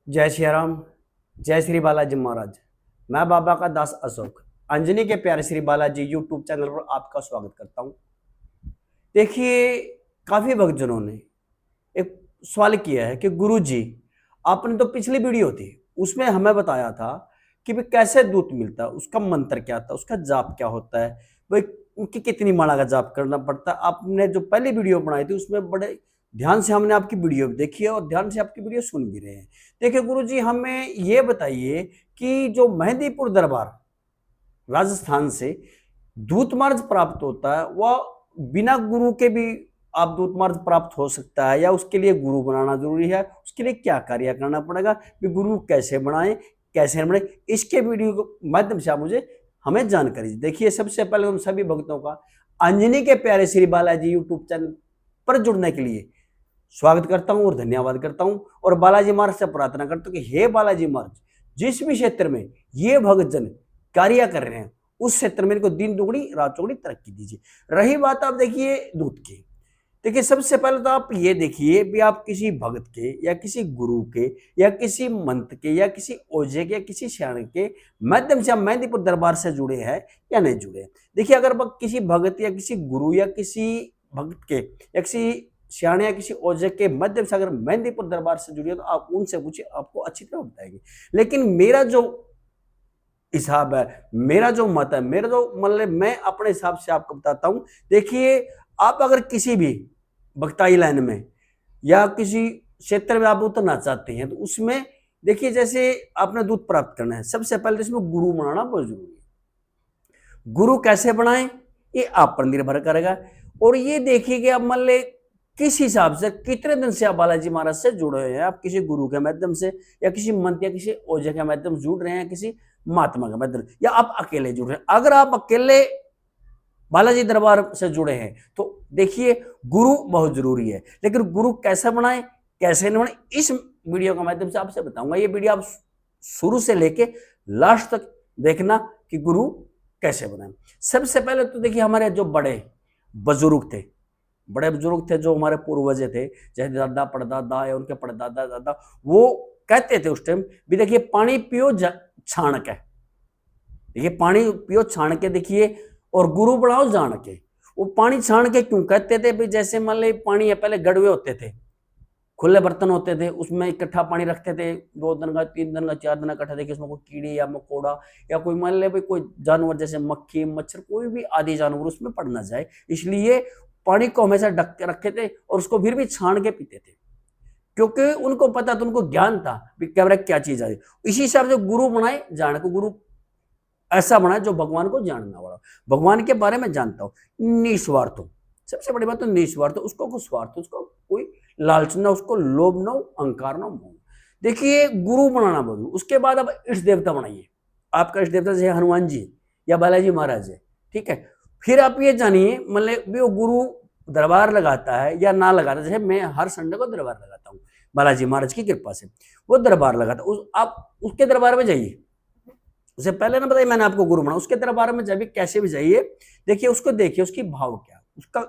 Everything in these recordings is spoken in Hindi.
जय श्री राम। जय श्री बालाजी महाराज। मैं बाबा का दास अशोक अंजनी के प्यारे श्री बालाजी यूट्यूब चैनल पर आपका स्वागत करता हूं। देखिए, काफी भक्तजनों ने एक सवाल किया है कि गुरु जी, आपने तो पिछली वीडियो थी उसमें हमें बताया था कि भाई कैसे दूत मिलता है, उसका मंत्र क्या था, उसका जाप क्या होता है, भाई उनकी कितनी माला का जाप करना पड़ता है। आपने जो पहली वीडियो बनाई थी उसमें बड़े ध्यान से हमने आपकी वीडियो देखी है और ध्यान से आपकी वीडियो सुन भी रहे हैं। देखिए गुरु जी, हमें ये बताइए कि जो मेहंदीपुर दरबार राजस्थान से दूत मार्ग प्राप्त होता है, वह बिना गुरु के भी आप दूत मार्ग प्राप्त हो सकता है या उसके लिए गुरु बनाना जरूरी है? उसके लिए क्या कार्य करना पड़ेगा, कि गुरु कैसे बनाए कैसे बने, इसके वीडियो के माध्यम से आप मुझे हमें जानकारी दीजिए। देखिए, सबसे पहले उन सभी भक्तों का अंजनी के प्यारे श्री बालाजी यूट्यूब चैनल पर जुड़ने के लिए स्वागत करता हूं और धन्यवाद करता हूं, और बालाजी महाराज से प्रार्थना करता हूं कि हे बालाजी महाराज, जिस भी क्षेत्र में ये भक्तजन कार्य कर रहे हैं उस क्षेत्र में इनको दिन दुगनी रात चौगुनी तरक्की दीजिए। रही बात आप देखिए दूत की, देखिए सबसे पहले तो आप ये देखिए भी आप किसी भगत के या किसी गुरु के या किसी मंत्र के या किसी ओझे के या किसी श्याण के माध्यम से आप मेहंदीपुर दरबार से जुड़े हैं या नहीं जुड़े हैं। देखिए, अगर किसी भगत या किसी गुरु या किसी भक्त के या किसी श्याणे या किसी ओझे के माध्यम से अगर मेहंदीपुर दरबार से जुड़े तो आप उनसे पूछिए, आपको अच्छी तरह बताएंगे। लेकिन मेरा जो हिसाब है, मेरा जो मत है, मेरा जो मतलब मैं अपने हिसाब से आपको बताता हूं। देखिए, आप अगर किसी भी भक्ताई लाइन में या किसी क्षेत्र में आप उतरना चाहते हैं तो उसमें देखिए, जैसे आपने दूध प्राप्त करना है, सबसे पहले इसमें गुरु बनाना बहुत जरूरी है। गुरु कैसे बनाएं ये आप पर निर्भर करेगा। और ये देखिए कि आप मान ले किस हिसाब से कितने दिन से आप बालाजी महाराज से जुड़े हुए हैं, आप किसी गुरु के माध्यम से या किसी मंत्र या किसी ओझे के माध्यम से जुड़ रहे हैं, किसी महात्मा के माध्यम या आप अकेले जुड़ रहे हैं। अगर आप अकेले बालाजी दरबार से जुड़े हैं तो देखिए गुरु बहुत जरूरी है। लेकिन गुरु कैसे बनाए कैसे नहीं बनाए, इस वीडियो के माध्यम से आपसे बताऊंगा। ये वीडियो आप शुरू से लेके लास्ट तक देखना कि गुरु कैसे बनाए। सबसे पहले तो देखिए, हमारे जो बड़े बुजुर्ग थे, जो हमारे पूर्वज थे, जैसे दादा परदादा या उनके परदादा दादा, वो कहते थे उस टाइम भी, देखिए पानी पियो छान के, देखिए पानी पियो छान के, देखिए और गुरु बनाओ जान के। वो पानी छान के क्यों कहते थे भी, जैसे मान ली पानी है, पहले गड़वे होते थे, खुले बर्तन होते थे, उसमें इकट्ठा पानी रखते थे, 2 दिन का 3 दिन का 4 दिन इकट्ठा, देखिए उसमें कोई कीड़ी या मकोड़ा या कोई मान ले कोई जानवर जैसे मक्खी मच्छर कोई भी आदि जानवर उसमें पड़ ना जाए, इसलिए पानी को हमेशा ढक के रखे थे और उसको फिर भी छान के पीते थे, क्योंकि उनको पता था, उनको ज्ञान था कि क्या चीज है। इसी हिसाब से गुरु बनाए जान को, गुरु ऐसा बना जो भगवान को जानना वाला, भगवान के बारे में जानता हो, निस्वार्थ हो। सबसे बड़ी बात तो निस्वार्थ, उसको कोई स्वार्थ, उसको कोई लालच ना, उसको लोभ ना, अहंकार ना, मोह। देखिए गुरु बनाना बोलूं, उसके बाद अब इष्ट देवता बनाइए। आपका इष्ट देवता जैसे हनुमान जी या बालाजी महाराज है, ठीक है। फिर आप ये जानिए मतलब भी वो गुरु दरबार लगाता है या ना लगाता है। जैसे मैं हर संडे को दरबार लगाता हूँ, बालाजी महाराज की कृपा से वो दरबार लगाता है। आप उसके दरबार में जाइए, उससे पहले ना बताइए मैंने आपको गुरु बना, उसके दरबार में जब भी कैसे भी जाइए, देखिए उसको देखिए, उसकी भाव क्या, उसका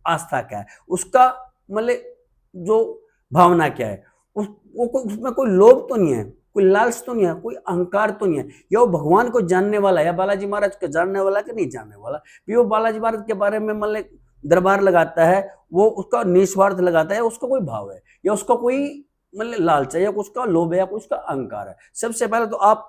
आस्था क्या है, उसका मतलब जो भावना क्या है, उसमें कोई लोभ तो नहीं है, कोई लालच तो नहीं है, कोई अहंकार तो नहीं है, या वो भगवान को जानने वाला या बालाजी महाराज को जानने वाला कि नहीं जानने वाला। भी वो बालाजी महाराज के बारे में मतलब दरबार लगाता है, वो उसका निस्वार्थ लगाता है, उसका कोई भाव है या उसका कोई मतलब लालच है या उसका लोभ है या उसका अहंकार है। सबसे पहले तो आप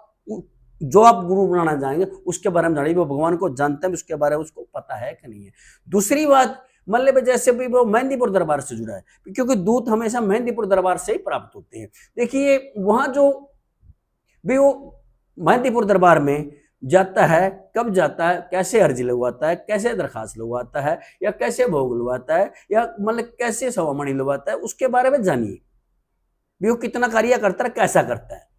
जो आप गुरु बनाना चाहेंगे उसके बारे में जानिए, वो भगवान को जानते हैं, उसके बारे में उसको पता है कि नहीं है। दूसरी बात, मतलब जैसे भी वो मेहंदीपुर दरबार से जुड़ा है, क्योंकि दूत हमेशा मेहंदीपुर दरबार से ही प्राप्त होते हैं। देखिए वहां जो भी वो मेहंदीपुर दरबार में जाता है, कब जाता है, कैसे अर्जी लगवाता है, कैसे दरखास्त लगवाता है या कैसे भोग लगवाता है या मतलब कैसे सवामणि लगवाता है, उसके बारे में जानिए भी वो कितना कार्य करता है, कैसा करता है।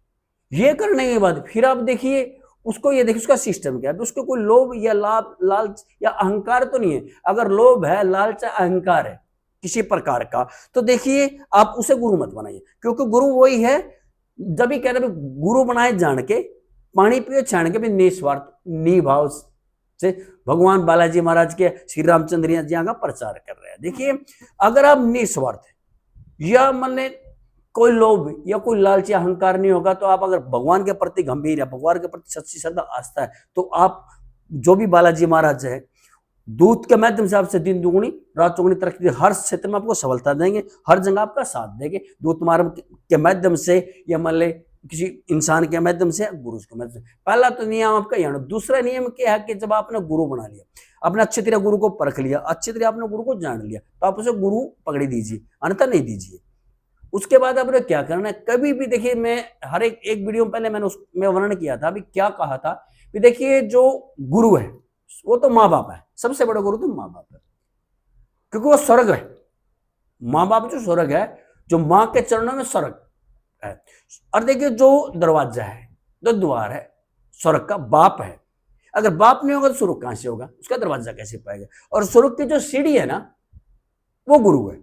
ये करने के बाद फिर आप देखिए उसको, ये देखिए उसका सिस्टम क्या है, उसको कोई लोभ या लालच या अहंकार तो नहीं है। अगर लोभ है, लालच, अहंकार है किसी प्रकार का, तो देखिए आप उसे गुरु मत बनाइए, क्योंकि गुरु वही है जब भी कह रहे गुरु बनाए जान के, पानी पियो छान के भी निस्वार्थ निभाव से भगवान बालाजी महाराज के, श्री रामचंद्र जी का प्रचार कर रहे हैं। देखिए अगर आप निस्वार्थ या मन कोई लोभ या कोई लालच या अहंकार नहीं होगा, तो आप अगर भगवान के प्रति गंभीर है, भगवान के प्रति सच्ची श्रद्धा आस्था है, तो आप जो भी बालाजी महाराज है, दूत के माध्यम से आपसे दिन दुगुनी रात चौगुनी तरक्की, हर क्षेत्र में आपको सफलता देंगे, हर जगह आपका साथ देंगे। दूत मार्ग के माध्यम से या मान ले किसी इंसान के माध्यम से, गुरु के माध्यम से। पहला तो नियम आपका यहाँ। दूसरा नियम क्या है कि जब आपने गुरु बना लिया, आपने अच्छी तरह गुरु को परख लिया, अच्छी तरह आपने गुरु को जान लिया, तो आप उसे गुरु पकड़ी दीजिए, अन्यथा नहीं दीजिए। उसके बाद आपने क्या करना है, कभी भी देखिए, मैं हर एक वीडियो में पहले मैंने उसमें वर्णन किया था, अभी क्या कहा था कि देखिए जो गुरु है वो तो माँ बाप है, सबसे बड़ा गुरु तो माँ बाप है, क्योंकि वो स्वर्ग है। माँ बाप जो स्वर्ग है, जो माँ के चरणों में स्वर्ग है। और देखिए जो दरवाजा है, जो द्वार है, स्वर्ग का बाप है। अगर बाप नहीं होगा तो स्वर्ग कहां से होगा, उसका दरवाजा कैसे पाएगा। और स्वर्ग की जो सीढ़ी है ना, वो गुरु है।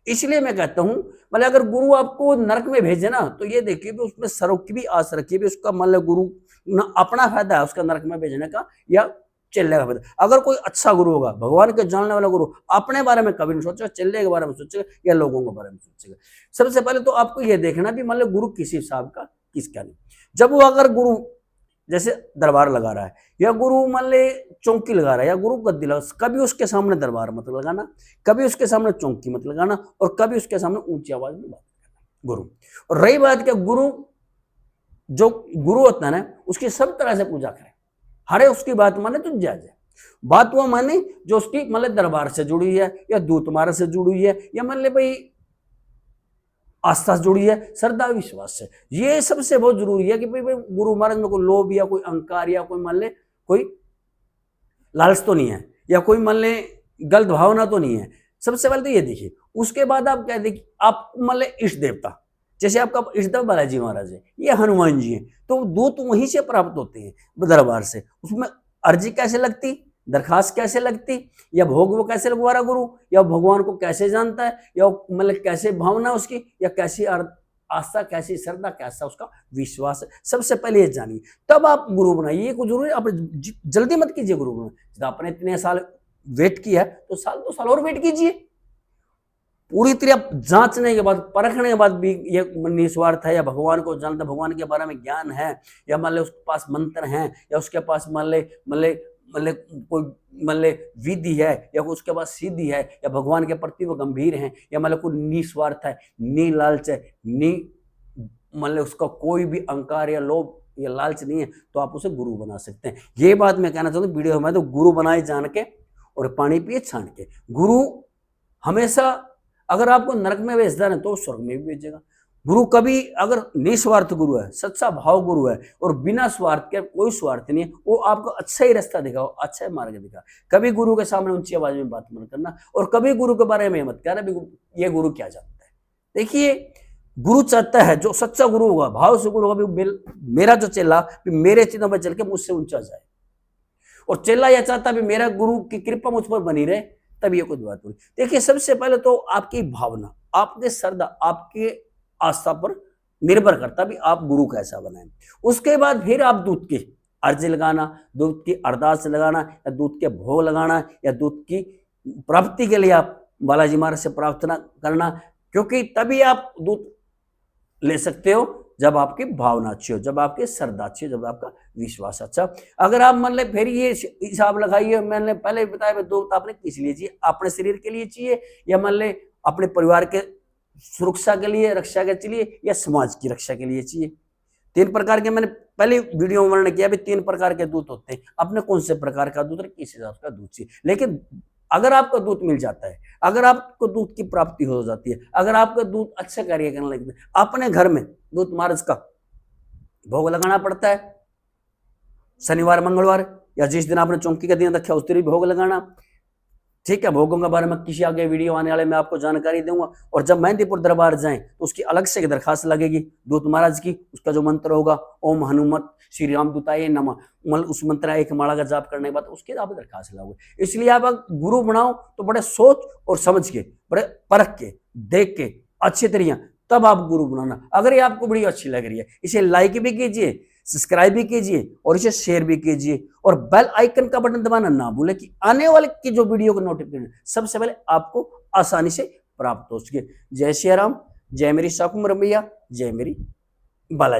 इसलिए मैं कहता हूं, मतलब अगर गुरु आपको नरक में भेजे ना, तो ये देखिए भी उसमें स्वर्ग की भी आस रखिए भी, उसका मतलब गुरु ना अपना फायदा है उसका नरक में भेजने का या चेले का फायदा। अगर कोई अच्छा गुरु होगा, भगवान के जानने वाला गुरु, अपने बारे में कभी नहीं सोचेगा, चेले के बारे में सोचेगा या लोगों के बारे में सोचेगा। सबसे पहले तो आपको यह देखना भी मतलब गुरु किस हिसाब का, किसका नहीं। जब वो अगर गुरु जैसे दरबार लगा रहा है, या गुरु मान ले चौकी लगा रहा है, या गुरु गद्दी लगा, कभी उसके सामने दरबार मत लगाना, कभी उसके सामने चौकी मत लगाना, और कभी उसके सामने ऊंची आवाज में बात करना गुरु। और रही बात क्या, गुरु जो गुरु होता है ना, उसकी सब तरह से पूजा करें, हरे उसकी बात माने तो जायज है। बात वो माने जो उसकी मतलब दरबार से जुड़ी है, या दूत मार्ग से जुड़ी हुई है, या मान ले भाई आस्था से जुड़ी है, श्रद्धा विश्वास से। ये सबसे बहुत जरूरी है कि भाई गुरु महाराज में कोई लोभ या कोई अहंकार या कोई मान ले कोई लालच तो नहीं है, या कोई मान ले गलत भावना तो नहीं है। सबसे पहले तो ये देखिए। उसके बाद आप क्या देखिए, आप मान ले इष्ट देवता, जैसे आपका इष्ट देवता बालाजी महाराज है, ये हनुमान जी है, तो दूत वहीं से प्राप्त होते हैं दरबार से। उसमें अर्जी कैसे लगती, दरखास्त कैसे लगती, या भोग वो कैसे लगवा रहा गुरु, या भगवान को कैसे जानता है, या मतलब कैसे भावना उसकी, या कैसी आस्था, कैसी श्रद्धा, कैसा उसका विश्वास है, सबसे पहले ये जानिए, तब आप गुरु बनाइए। ये कुछ जरूरी, आप जल्दी मत कीजिए गुरु बनाए। आपने इतने साल वेट किया तो साल 2 साल और वेट कीजिए। पूरी तरह जांचने के बाद, परखने के बाद भी ये निस्वार्थ है, या भगवान को जानता, भगवान के बारे में ज्ञान है, या मान ले उसके पास मंत्र हैं, या उसके पास मान ले कोई मान ले विधि है, या उसके पास सिद्धि है, या भगवान के प्रति वो गंभीर हैं, या मान लो कोई निस्वार्थ है, नी लालच है, नी मान ले उसका कोई भी अहंकार या लोभ या लालच नहीं है, तो आप उसे गुरु बना सकते हैं। ये बात मैं कहना चाहता हूँ वीडियो में, तो गुरु बनाए जान के और पानी पिए छान के। गुरु हमेशा अगर आपको नरक में भेजता है तो स्वर्ग में भी भेजेगा। गुरु कभी अगर निस्वार्थ गुरु है, सच्चा भाव गुरु है, और बिना स्वार्थ के, कोई स्वार्थ नहीं है, वो आपको अच्छा ही रास्ता दिखाओ, अच्छा ही मार्ग दिखा। कभी गुरु के सामने ऊंची आवाज में बात मत करना, और कभी गुरु के बारे में मत कहना ये गुरु क्या जानता है। देखिए गुरु चाहता है, जो सच्चा गुरु होगा, भाव से गुरु होगा, मेरा जो चेला मेरे चिन्हों पर चल के मुझसे ऊंचा जाए, और चेला यह चाहता है मेरा गुरु की कृपा मुझ पर बनी रहे, तब ये कुछ बात हुई। देखिए सबसे पहले तो आपकी भावना, आपके श्रद्धा, आपके आस्था पर निर्भर करता भी आप गुरु कैसा बनाएं। उसके बाद फिर आप दूत की अर्जी लगाना, दूत की अरदास लगाना, या दूत के भोग लगाना, या दूत की प्राप्ति के लिए आप बालाजी महाराज से प्रार्थना करना, क्योंकि तभी आप दूत ले सकते हो जब आपकी भावना अच्छी हो, जब आपकी श्रद्धा अच्छी हो, जब आपका विश्वास अच्छा। अगर आप मान ले फिर ये हिसाब लगाइए, मैंने पहले बताया दूत आपने किस लिए चाहिए, अपने शरीर के लिए चाहिए, या मान ले अपने परिवार के सुरक्षा के लिए, रक्षा के लिए, या समाज की रक्षा के लिए चाहिए। 3 प्रकार के मैंने पहले वीडियो में वर्णन किया भी, 3 प्रकार के दूत होते हैं। अपने कौन से प्रकार का दूत है, किस हिसाब का दूत चाहिए। लेकिन अगर आपको दूत मिल जाता है, अगर आपको दूत की प्राप्ति हो जाती है, अगर आपका दूत अच्छा कार्य करने लगता है, अपने घर में दूत महाराज का भोग लगाना पड़ता है, शनिवार मंगलवार, या जिस दिन आपने चौकी का दिन रखा उस दिन भी भोग लगाना। ठीक है, भोगों के बारे में किसी आगे वीडियो आने वाले में आपको जानकारी दूंगा। और जब मेहंदीपुर दरबार जाएं तो उसकी अलग से दरखास्त लगेगी दूत महाराज की। उसका जो मंत्र होगा, ओम हनुमत श्री राम दूताय नमः, उस मंत्र 1 माला का जाप करने के बाद उसके आप दरखास्त लगाओगे। इसलिए आप गुरु बनाओ तो बड़े सोच और समझ के, बड़े परख के, देख के, अच्छी तरह तब आप गुरु बनाना। अगर ये आपको वीडियो अच्छी लग रही है, इसे लाइक भी कीजिए, सब्सक्राइब भी कीजिए, और इसे शेयर भी कीजिए, और बेल आइकन का बटन दबाना ना भूलें कि आने वाले की जो वीडियो का नोटिफिकेशन सबसे पहले आपको आसानी से प्राप्त हो सके। जय श्री राम, जय मेरी शाकुंभरी मैया, जय मेरी बालाजी।